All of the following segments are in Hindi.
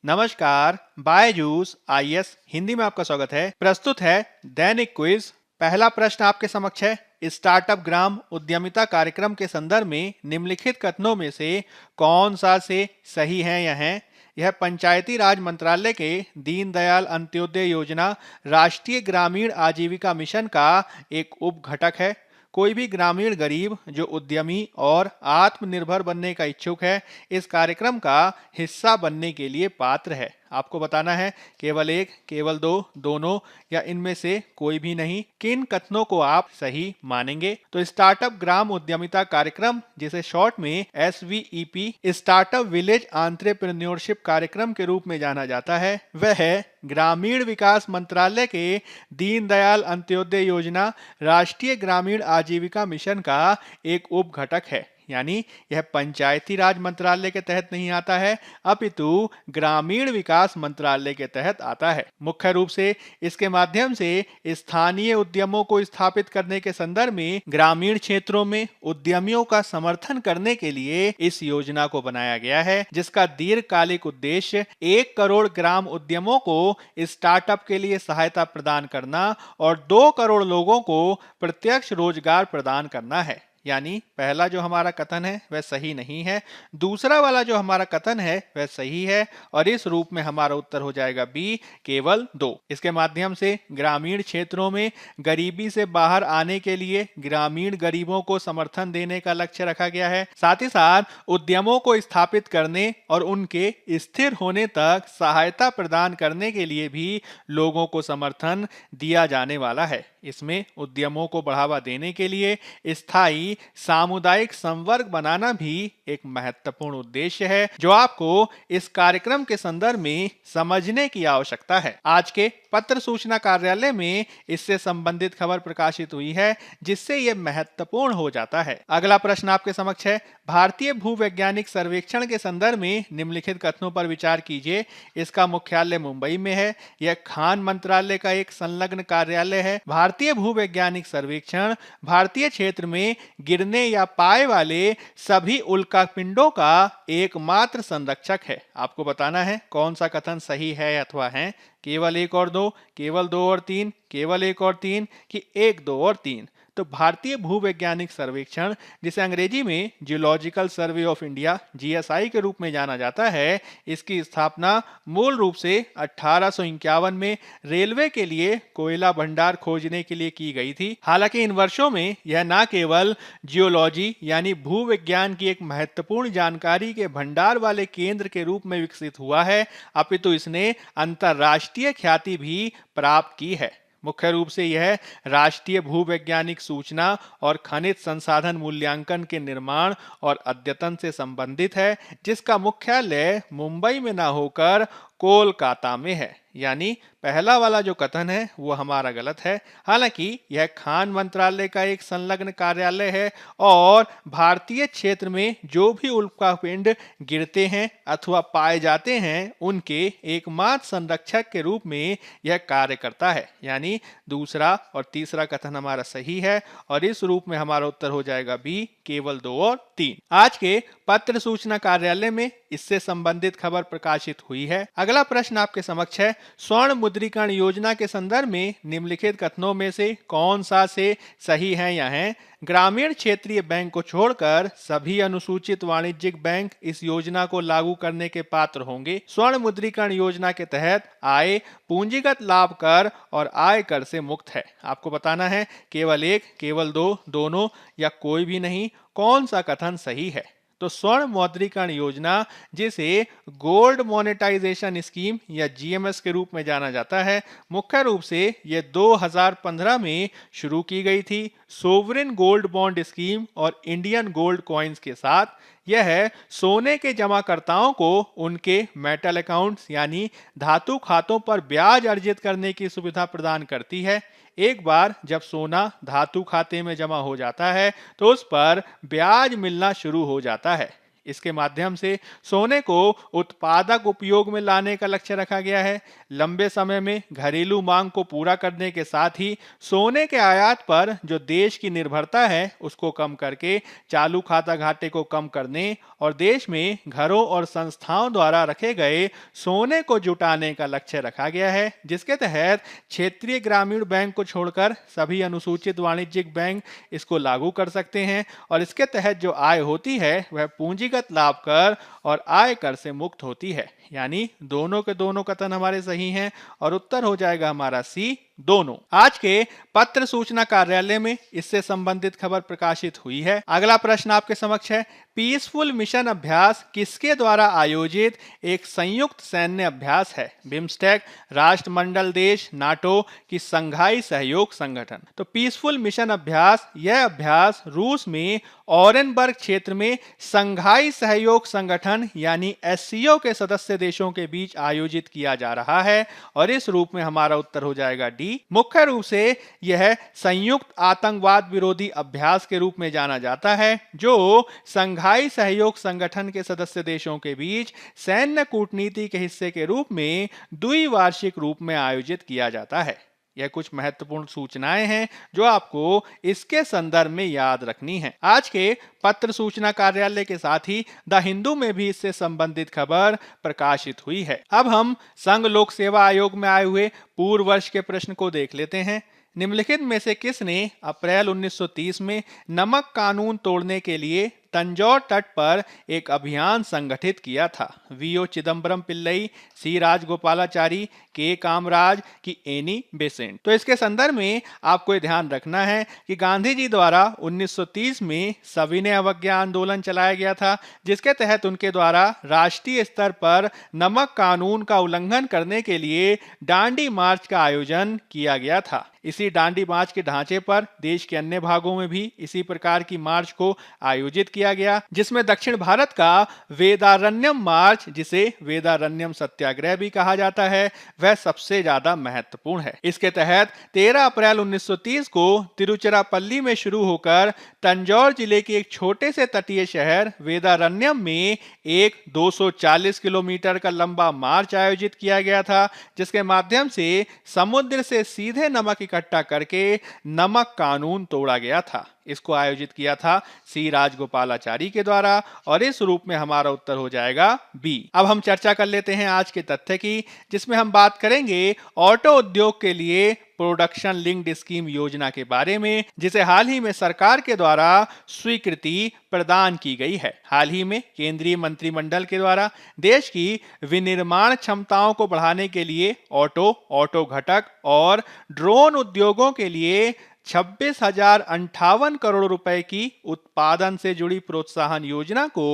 नमस्कार, बायजूस आईएएस हिंदी में आपका स्वागत है। प्रस्तुत है दैनिक क्विज। पहला प्रश्न आपके समक्ष है। स्टार्टअप ग्राम उद्यमिता कार्यक्रम के संदर्भ में निम्नलिखित कथनों में से कौन सा से सही है या है? यह पंचायती राज मंत्रालय के दीनदयाल अंत्योदय योजना राष्ट्रीय ग्रामीण आजीविका मिशन का एक उप घटक है। कोई भी ग्रामीण गरीब जो उद्यमी और आत्मनिर्भर बनने का इच्छुक है, इस कार्यक्रम का हिस्सा बनने के लिए पात्र है। आपको बताना है केवल एक, केवल दो, दोनों या इनमें से कोई भी नहीं। किन कथनों को आप सही मानेंगे? तो स्टार्टअप ग्राम उद्यमिता कार्यक्रम, जिसे शॉर्ट में SVEP स्टार्टअप विलेज एंटरप्रेन्योरशिप कार्यक्रम के रूप में जाना जाता है, वह है ग्रामीण विकास मंत्रालय के दीनदयाल अंत्योदय योजना राष्ट्रीय ग्रामीण आजीविका मिशन का एक उप घटक है। यानी यह पंचायती राज मंत्रालय के तहत नहीं आता है, अपितु ग्रामीण विकास मंत्रालय के तहत आता है। मुख्य रूप से इसके माध्यम से स्थानीय उद्यमों को स्थापित करने के संदर्भ में ग्रामीण क्षेत्रों में उद्यमियों का समर्थन करने के लिए इस योजना को बनाया गया है, जिसका दीर्घकालिक उद्देश्य 1 करोड़ ग्राम उद्यमों को स्टार्टअप के लिए सहायता प्रदान करना और 2 करोड़ लोगों को प्रत्यक्ष रोजगार प्रदान करना है। यानी पहला जो हमारा कथन है वह सही नहीं है, दूसरा वाला जो हमारा कथन है वह सही है, और इस रूप में हमारा उत्तर हो जाएगा बी, केवल 2। इसके माध्यम से ग्रामीण क्षेत्रों में गरीबी से बाहर आने के लिए ग्रामीण गरीबों को समर्थन देने का लक्ष्य रखा गया है। साथ ही साथ उद्यमों को स्थापित करने और उनके स्थिर होने तक सहायता प्रदान करने के लिए भी लोगों को समर्थन दिया जाने वाला है। इसमें उद्यमों को बढ़ावा देने के लिए स्थायी सामुदायिक संवर्ग बनाना भी एक महत्वपूर्ण उद्देश्य है, जो आपको इस कार्यक्रम के संदर्भ में समझने की आवश्यकता है। आज के पत्र सूचना कार्यालय में इससे संबंधित खबर प्रकाशित हुई है, जिससे यह महत्वपूर्ण हो जाता है। अगला प्रश्न आपके समक्ष है। भारतीय भूवैज्ञानिक सर्वेक्षण के संदर्भ में निम्नलिखित कथनों पर विचार कीजिए। इसका मुख्यालय मुंबई में है। यह खान मंत्रालय का एक संलग्न कार्यालय है। भारतीय भूवैज्ञानिक सर्वेक्षण भारतीय क्षेत्र में गिरने या पाए वाले सभी उल्कापिंडों का एकमात्र संरक्षक है। आपको बताना है कौन सा कथन सही है अथवा है। केवल 1 और 2, केवल 2 और 3, केवल 1 और 3 कि 1, 2 और 3। तो भारतीय भूवैज्ञानिक सर्वेक्षण, जिसे अंग्रेजी में geological survey of India GSI के रूप में जाना जाता है, इसकी स्थापना मूल रूप से 1851 में रेलवे के लिए कोयला भंडार खोजने के लिए की गई थी। हालांकि इन वर्षों में यह न केवल जियोलॉजी यानी भूविज्ञान की एक महत्वपूर्ण जानकारी के भंडार वाले केंद्र के रूप में विकसित हुआ है, अपितु इसने अंतरराष्ट्रीय ख्याति भी प्राप्त की है। मुख्य रूप से यह राष्ट्रीय भूवैज्ञानिक सूचना और खनिज संसाधन मूल्यांकन के निर्माण और अद्यतन से संबंधित है, जिसका मुख्यालय मुंबई में न होकर कोलकाता में है। यानी पहला वाला जो कथन है वो हमारा गलत है। हालांकि यह खान मंत्रालय का एक संलग्न कार्यालय है और भारतीय क्षेत्र में जो भी उल्कापिंड गिरते हैं अथवा पाए जाते हैं, उनके एकमात्र संरक्षक के रूप में यह कार्य करता है। यानी दूसरा और तीसरा कथन हमारा सही है, और इस रूप में हमारा उत्तर हो जाएगा बी, केवल 2 और 3। आज के पत्र सूचना कार्यालय में इससे संबंधित खबर प्रकाशित हुई है। अगला प्रश्न आपके समक्ष है। स्वर्ण मुद्रीकरण योजना के संदर्भ में निम्नलिखित कथनों में से कौन सा से सही है या है? ग्रामीण क्षेत्रीय बैंक को छोड़कर सभी अनुसूचित वाणिज्यिक बैंक इस योजना को लागू करने के पात्र होंगे। स्वर्ण मुद्रीकरण योजना के तहत आय पूंजीगत लाभ कर और आय कर से मुक्त है। आपको बताना है केवल 1, केवल 2, दोनों या कोई भी नहीं। कौन सा कथन सही है? तो स्वर्ण मौद्रीकरण योजना, जिसे गोल्ड मोनेटाइजेशन स्कीम या GMS के रूप में जाना जाता है, मुख्य रूप से यह 2015 में शुरू की गई थी सोवरेन गोल्ड बॉन्ड स्कीम और इंडियन गोल्ड कॉइन्स के साथ। यह सोने के जमाकर्ताओं को उनके मेटल अकाउंट्स यानी धातु खातों पर ब्याज अर्जित करने की सुविधा प्रदान करती है। एक बार जब सोना धातु खाते में जमा हो जाता है तो उस पर ब्याज मिलना शुरू हो जाता है। इसके माध्यम से सोने को उत्पादक उपयोग में लाने का लक्ष्य रखा गया है। लंबे समय में घरेलू मांग को पूरा करने के साथ ही सोने के आयात पर जो देश की निर्भरता है उसको कम करके चालू खाता घाटे को कम करने और देश में घरों और संस्थाओं द्वारा रखे गए सोने को जुटाने का लक्ष्य रखा गया है, जिसके तहत क्षेत्रीय ग्रामीण बैंक को छोड़कर सभी अनुसूचित वाणिज्यिक बैंक इसको लागू कर सकते हैं और इसके तहत जो आय होती है वह पूंजीगत लाभ कर और आय कर से मुक्त होती है। यानी दोनों के दोनों कथन हमारे सही हैं और उत्तर हो जाएगा हमारा सी, दोनों। आज के पत्र सूचना कार्यालय में इससे संबंधित खबर प्रकाशित हुई है। अगला प्रश्न आपके समक्ष है, पीसफुल मिशन अभ्यास किसके द्वारा आयोजित एक संयुक्त सैन्य अभ्यास है? बिम्स्टेक, राष्ट्रमंडल देश, नाटो की संघाई सहयोग संगठन? तो पीसफुल मिशन अभ्यास, यह अभ्यास रूस में ऑरेनबर्ग क्षेत्र में संघाई सहयोग संगठन यानी एससीओ के सदस्य देशों के बीच आयोजित किया जा रहा है और इस रूप में हमारा उत्तर हो जाएगा डी। मुख्य रूप से यह संयुक्त आतंकवाद विरोधी अभ्यास के रूप में जाना जाता है जो संघाई सहयोग संगठन के सदस्य देशों के बीच सैन्य कूटनीति के हिस्से के रूप में द्विवार्षिक रूप में आयोजित किया जाता है। यह कुछ महत्वपूर्ण सूचनाएं हैं जो आपको इसके संदर्भ में याद रखनी है। आज के पत्र सूचना कार्यालय के साथ ही द हिंदू में भी इससे संबंधित खबर प्रकाशित हुई है। अब हम संघ लोक सेवा आयोग में आए हुए पूर्व वर्ष के प्रश्न को देख लेते हैं। निम्नलिखित में से किसने अप्रैल 1930 में नमक कानून तोड़ने के लिए तंजौर तट पर एक अभियान संगठित किया था? वीओ चिदम्बरम पिल्लई, सी राजगोपालाचारी, के कामराज की एनी बेसेंट? तो इसके संदर्भ में आपको ध्यान रखना है कि गांधी जी द्वारा 1930 में सविनय अवज्ञा आंदोलन चलाया गया था, जिसके तहत उनके द्वारा राष्ट्रीय स्तर पर नमक कानून का उल्लंघन करने के लिए डांडी मार्च का आयोजन किया गया था। इसी डांडी मार्च के ढांचे पर देश के अन्य भागों में भी इसी प्रकार की मार्च को आयोजित किया गया, जिसमें दक्षिण भारत का वेदारण्यम मार्च, जिसे वेदारण्यम सत्याग्रह भी कहा जाता है, वह सबसे ज्यादा महत्वपूर्ण है। इसके तहत 13 अप्रैल 1930 को तिरुचिरापल्ली में शुरू होकर तंजौर जिले के एक छोटे से तटीय शहर वेदारण्यम में एक 240 किलोमीटर का लंबा मार्च आयोजित किया गया था, जिसके माध्यम से समुद्र से सीधे नमक इकट्ठा करके नमक कानून तोड़ा गया था। इसको आयोजित किया था सी राजगोपालाचारी के द्वारा और इस रूप में हमारा उत्तर हो जाएगा बी। अब हम चर्चा कर लेते हैं आज के तथ्य की, जिसमें हम बात करेंगे ऑटो उद्योग के लिए प्रोडक्शन लिंक्ड स्कीम योजना के बारे में, जिसे हाल ही में सरकार के द्वारा स्वीकृति प्रदान की गई है। हाल ही में केंद्रीय मंत्रिमंडल के द्वारा देश की विनिर्माण क्षमताओं को बढ़ाने के लिए ऑटो घटक और ड्रोन उद्योगों के लिए 26,058 करोड़ रुपए की उत्पादन से जुड़ी प्रोत्साहन योजना को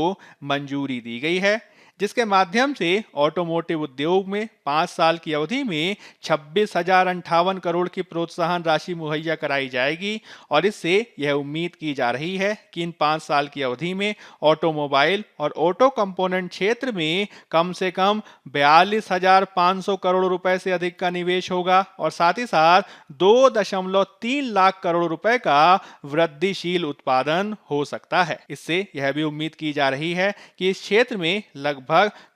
मंजूरी दी गई है, जिसके माध्यम से ऑटोमोटिव उद्योग में 5 साल की अवधि में 26,058 करोड़ की प्रोत्साहन राशि मुहैया कराई जाएगी और इससे यह उम्मीद की जा रही है कि इन 5 साल की अवधि में ऑटोमोबाइल और ऑटो कंपोनेंट क्षेत्र में कम से कम 42,500 करोड़ रुपए से अधिक का निवेश होगा और साथ ही साथ 2.3 लाख करोड़ रुपए का वृद्धिशील उत्पादन हो सकता है। इससे यह भी उम्मीद की जा रही है कि इस क्षेत्र में लगभग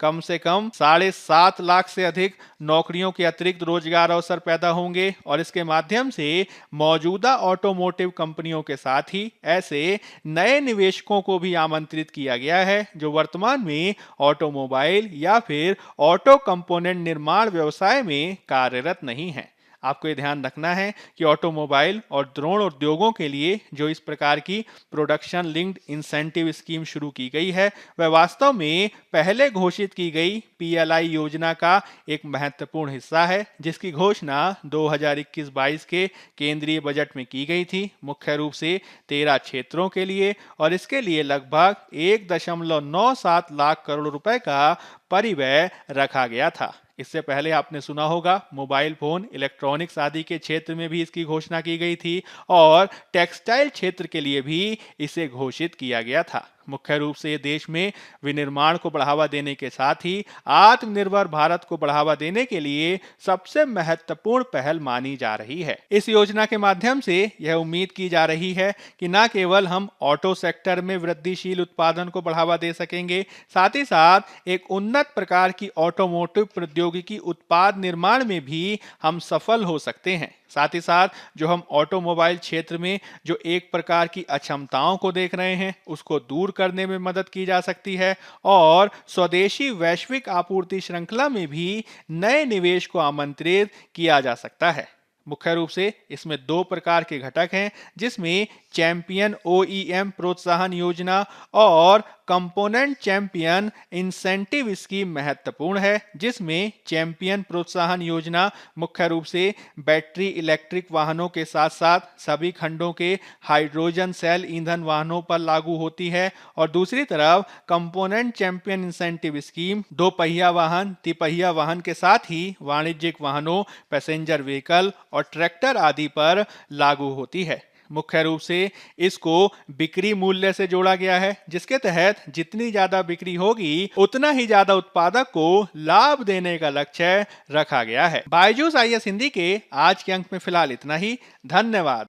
कम से कम 7.5 लाख से अधिक नौकरियों के अतिरिक्त रोजगार अवसर पैदा होंगे और इसके माध्यम से मौजूदा ऑटोमोटिव कंपनियों के साथ ही ऐसे नए निवेशकों को भी आमंत्रित किया गया है जो वर्तमान में ऑटोमोबाइल या फिर ऑटो कंपोनेंट निर्माण व्यवसाय में कार्यरत नहीं है। आपको ये ध्यान रखना है कि ऑटोमोबाइल और ड्रोन उद्योगों के लिए जो इस प्रकार की प्रोडक्शन लिंक्ड इंसेंटिव स्कीम शुरू की गई है, वह वास्तव में पहले घोषित की गई पीएलआई योजना का एक महत्वपूर्ण हिस्सा है, जिसकी घोषणा 2021-22 के केंद्रीय बजट में की गई थी, मुख्य रूप से 13 क्षेत्रों के लिए, और इसके लिए लगभग 1.97 लाख करोड़ रुपए का परिव्यय रखा गया था। इससे पहले आपने सुना होगा मोबाइल फोन, इलेक्ट्रॉनिक्स आदि के क्षेत्र में भी इसकी घोषणा की गई थी और टेक्सटाइल क्षेत्र के लिए भी इसे घोषित किया गया था। मुख्य रूप से ये देश में विनिर्माण को बढ़ावा देने के साथ ही आत्मनिर्भर भारत को बढ़ावा देने के लिए सबसे महत्वपूर्ण पहल मानी जा रही है। इस योजना के माध्यम से यह उम्मीद की जा रही है कि न केवल हम ऑटो सेक्टर में वृद्धिशील उत्पादन को बढ़ावा दे सकेंगे, साथ ही साथ एक उन्नत प्रकार की ऑटोमोटिव प्रौद्योगिकी उत्पाद निर्माण में भी हम सफल हो सकते हैं। साथ ही साथ जो हम ऑटोमोबाइल क्षेत्र में जो एक प्रकार की अक्षमताओं को देख रहे हैं उसको दूर करने में मदद की जा सकती है और स्वदेशी वैश्विक आपूर्ति श्रृंखला में भी नए निवेश को आमंत्रित किया जा सकता है। मुख्य रूप से इसमें दो प्रकार के घटक हैं, जिसमें चैंपियन ओईएम प्रोत्साहन योजना और कंपोनेंट चैंपियन इंसेंटिव स्कीम महत्वपूर्ण है, जिसमें चैंपियन प्रोत्साहन योजना मुख्य रूप से बैटरी इलेक्ट्रिक वाहनों के साथ साथ सभी खंडों के हाइड्रोजन सेल ईंधन वाहनों पर लागू होती है और दूसरी तरफ कंपोनेंट चैंपियन इंसेंटिव स्कीम दो पहिया वाहन, तिपहिया वाहन के साथ ही वाणिज्यिक वाहनों, पैसेंजर व्हीकल और ट्रैक्टर आदि पर लागू होती है। मुख्य रूप से इसको बिक्री मूल्य से जोड़ा गया है, जिसके तहत जितनी ज्यादा बिक्री होगी उतना ही ज्यादा उत्पादक को लाभ देने का लक्ष्य रखा गया है। बायजूस आईएएस हिंदी के आज के अंक में फिलहाल इतना ही। धन्यवाद।